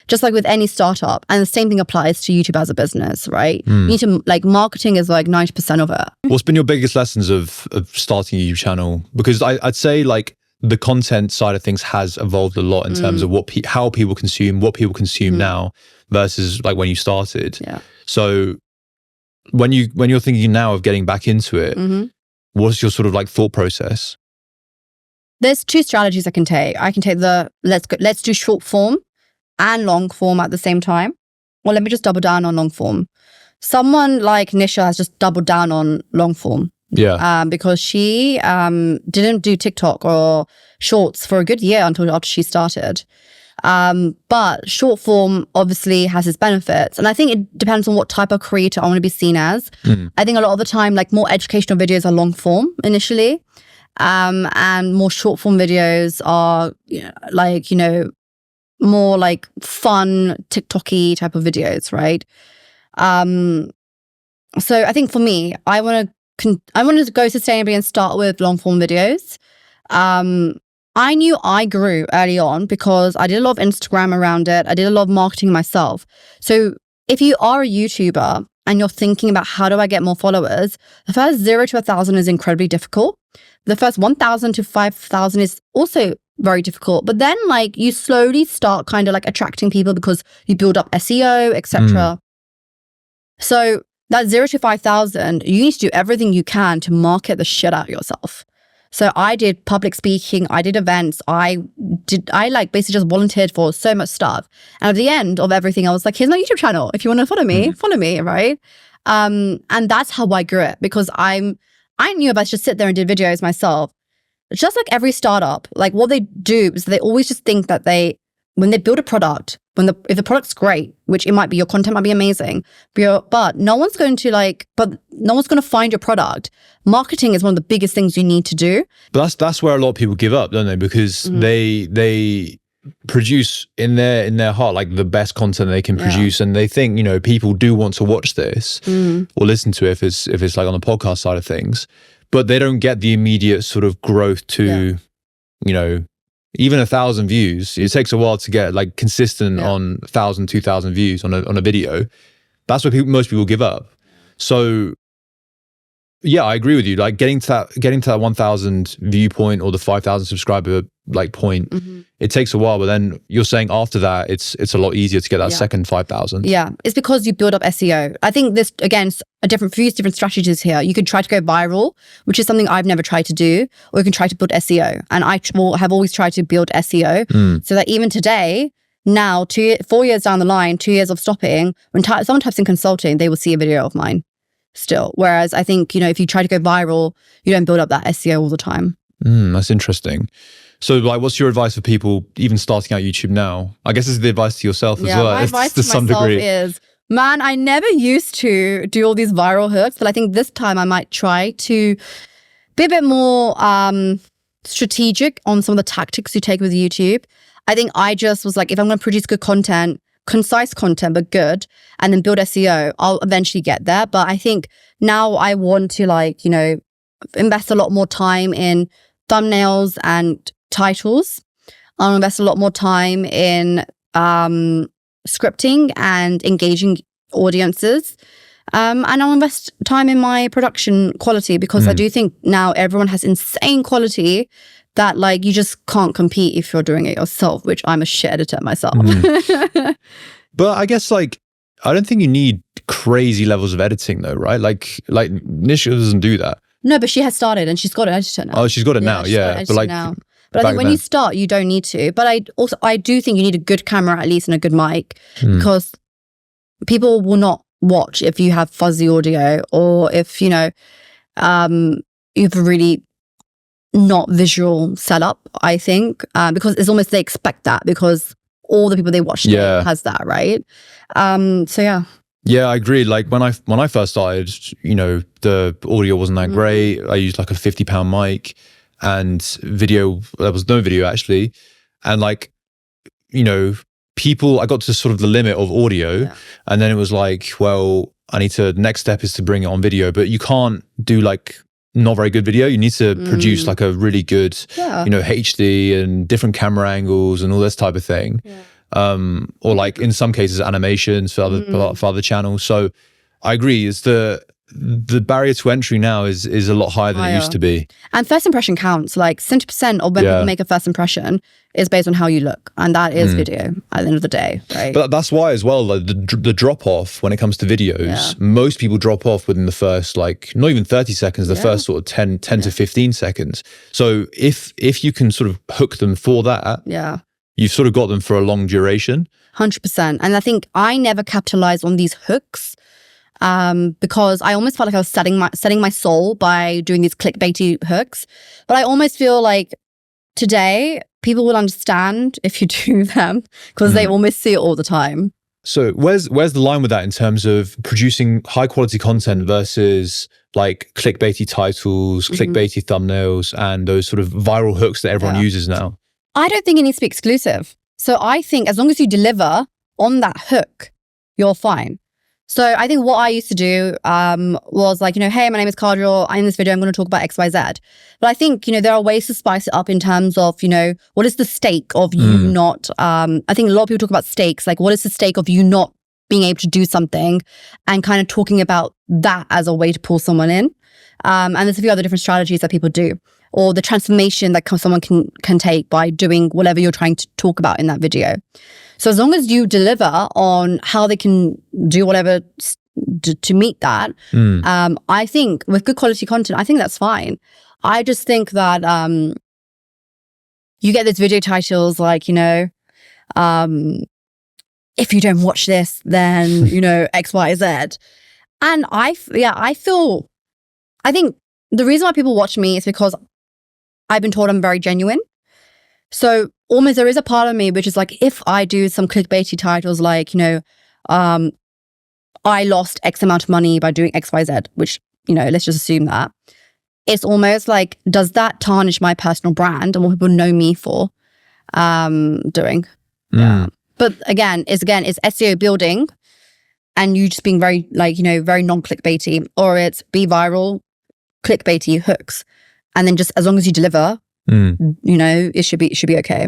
just like with any startup. And the same thing applies to YouTube as a business, right? You need to, like, marketing is like 90% of it. What's been your biggest lessons of starting a YouTube channel? Because I'd say like the content side of things has evolved a lot in terms of how people consume, what people consume now versus like when you started. Yeah. So when you're thinking now of getting back into it, what's your sort of like thought process? There's two strategies I can take. I can take the let's do short form and long form at the same time. Well, let me just double down on long form. Someone like Nisha has just doubled down on long form. Yeah. Because she didn't do TikTok or shorts for a good year until after she started. But short form obviously has its benefits. And I think it depends on what type of creator I want to be seen as. I think a lot of the time, like, more educational videos are long form initially. And more short form videos are like, more like fun TikTok-y type of videos, right? So I think for me, I want to go sustainably and start with long form videos. I knew I grew early on because I did a lot of Instagram around it. I did a lot of marketing myself. So if you are a YouTuber and you're thinking about how do I get more followers, the first 0 to 1,000 is incredibly difficult. The first 1,000 to 5,000 is also very difficult. But then, like, you slowly start kind of like attracting people because you build up SEO, etc. So that 0 to 5,000, you need to do everything you can to market the shit out of yourself. So I did public speaking, I did events, I like basically just volunteered for so much stuff. And at the end of everything, I was like, here's my YouTube channel. If you want to follow me, right? And that's how I grew it, because I knew if I should sit there and did videos myself, just like every startup, like what they do is they always just think that when they build a product, if the product's great, which it might be, your content might be amazing, but no one's going to find your product. Marketing is one of the biggest things you need to do. But that's where a lot of people give up, don't they? Because they produce in their heart like the best content they can produce, and they think, people do want to watch this or listen to it if it's like on the podcast side of things, but they don't get the immediate sort of growth to even 1,000 views. It takes a while to get like consistent on 1,000, 2,000 views on a video. That's where most people give up. So yeah, I agree with you. Like getting to that 1,000 viewpoint or the 5,000 subscriber like point, it takes a while. But then you're saying after that, it's a lot easier to get that second 5,000. Yeah, it's because you build up SEO. I think this, again, a different strategies here. You could try to go viral, which is something I've never tried to do, or you can try to build SEO. And I have always tried to build SEO so that even today, now 4 years down the line, 2 years of stopping, when someone types in consulting, they will see a video of mine still. Whereas I think, if you try to go viral, you don't build up that SEO all the time. That's interesting. So like, what's your advice for people even starting out YouTube now? I guess this is the advice to yourself as well. My advice to myself is, man, I never used to do all these viral hooks, but I think this time I might try to be a bit more strategic on some of the tactics you take with YouTube. I think I just was like, if I'm going to produce good content, concise content, but good, and then build SEO, I'll eventually get there. But I think now I want to invest a lot more time in thumbnails and titles. I'll invest a lot more time in scripting and engaging audiences. And I'll invest time in my production quality, because I do think now everyone has insane quality that like you just can't compete if you're doing it yourself, which I'm a shit editor myself. But I guess like, I don't think you need crazy levels of editing though, right? Like Nisha doesn't do that. No, but she has started and she's got an editor now. Oh, she's got it now, yeah. But like, but I think when you start, you don't need to. But I do think you need a good camera at least and a good mic, because people will not watch if you have fuzzy audio, or if you have a really not visual setup. I think because it's almost they expect that, because all the people they watch has that, right? So yeah. Yeah, I agree. Like when I first started, the audio wasn't that great. I used like a £50 mic, and video, there was no video actually. And like, I got to sort of the limit of audio, and then it was like, well, next step is to bring it on video, but you can't do like not very good video. You need to produce like a really good, HD and different camera angles and all this type of thing. or like in some cases animations for other channels. So I agree, is the barrier to entry now is a lot higher than it used to be. And first impression counts. Like 70% of when people make a first impression is based on how you look, and that is video at the end of the day, right? But that's why as well, like the drop off when it comes to videos, most people drop off within the first, like, not even 30 seconds, the first sort of 10 to 15 seconds. So if you can sort of hook them for that, you've sort of got them for a long duration. 100%. And I think I never capitalized on these hooks, because I almost felt like I was setting my soul by doing these clickbaity hooks. But I almost feel like today people will understand if you do them, because they almost see it all the time. So where's the line with that in terms of producing high quality content versus like clickbaity titles, clickbaity thumbnails, and those sort of viral hooks that everyone uses now? I don't think it needs to be exclusive. So I think as long as you deliver on that hook, you're fine. So I think what I used to do was like, hey, my name is Kajol. In this video, I'm going to talk about X, Y, Z. But I think, there are ways to spice it up in terms of, what is the stake of you not, I think a lot of people talk about stakes. Like, what is the stake of you not being able to do something, and kind of talking about that as a way to pull someone in. And there's a few other different strategies that people do, or the transformation that someone can take by doing whatever you're trying to talk about in that video. So as long as you deliver on how they can do whatever to meet that, I think with good quality content, I think that's fine. I just think that you get these video titles like, if you don't watch this, then, X, Y, Z. And I think the reason why people watch me is because I've been told I'm very genuine. So almost there is a part of me which is like, if I do some clickbaity titles like, I lost X amount of money by doing X, Y, Z, which, let's just assume that. It's almost like, does that tarnish my personal brand and what people know me for doing? Yeah. But again, it's SEO building, and you just being very very non-clickbaity, or it's be viral, clickbaity hooks. And then just as long as you deliver, it should be okay.